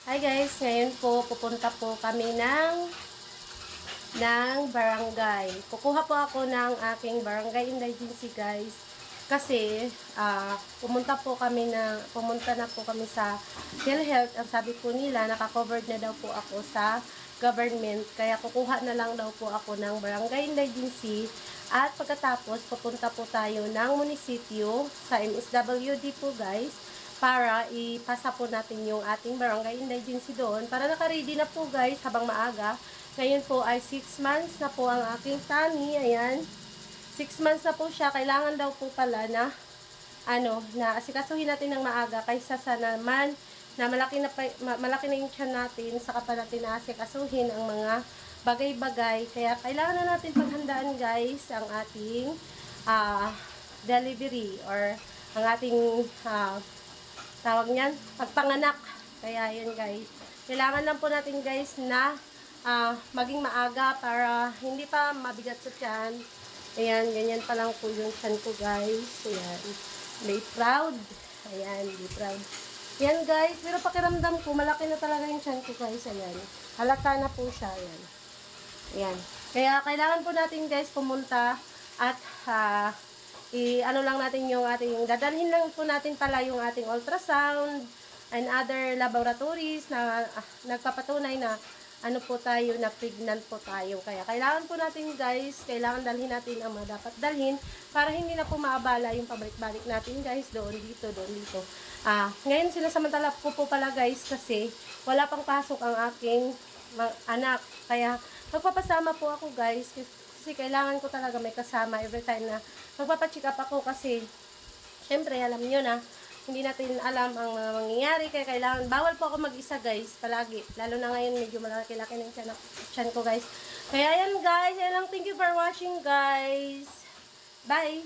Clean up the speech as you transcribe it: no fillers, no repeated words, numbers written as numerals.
Hi guys, ngayon po pupunta po kami ng barangay. Kukuha po ako ng aking barangay indigency guys. Kasi pumunta na po kami sa PhilHealth. Ang sabi po nila naka-covered na daw po ako sa government. Kaya kukuha na lang daw po ako ng barangay indigency. At pagkatapos pupunta po tayo ng munisipyo sa MSWD po guys para ipasa po natin yung ating barangay indigency doon. Para naka-ready na po guys habang maaga. Ngayon po ay 6 months na po ang aking tani. Ayan. 6 months na po siya. Kailangan daw po pala na na asikasuhin natin ng maaga kaysa sa naman na malaki na yung tiyan natin saka pa natin asikasuhin ang mga bagay-bagay. Kaya kailangan na natin paghandaan guys ang ating delivery or ang ating tawag niyan, pagpanganak. Kaya yun guys. Kailangan lang po natin guys na maging maaga para hindi pa mabigat sa tiyan. Ayan, ganyan pa lang po yung tiyan ko guys. Ayan. Be proud. Ayan, be proud. Ayan guys, pero pakiramdam ko, malaki na talaga yung tiyan ko guys. Ayan. Halata na po siya. Ayan. Ayan. Kaya kailangan po natin guys pumunta at ano lang natin yung ating, dadalhin lang po natin pala yung ating ultrasound and other laboratories na nagpapatunay na ano po tayo, na pregnant po tayo. Kaya kailangan po natin guys, kailangan dalhin natin ang mga dapat dalhin para hindi na po maabala yung pabalik-balik natin guys, doon dito. Ngayon sinasamantala ko po pala guys kasi wala pang pasok ang aking anak. Kaya magpapasama po ako guys kasi kailangan ko talaga may kasama every time na magpapacheck up ako kasi syempre alam nyo na hindi natin alam ang mangyayari kaya kailangan, bawal po ako mag-isa guys palagi, lalo na ngayon medyo malaki-laki ng tiyan ko guys. Kaya yan guys, yan lang, thank you for watching guys, bye.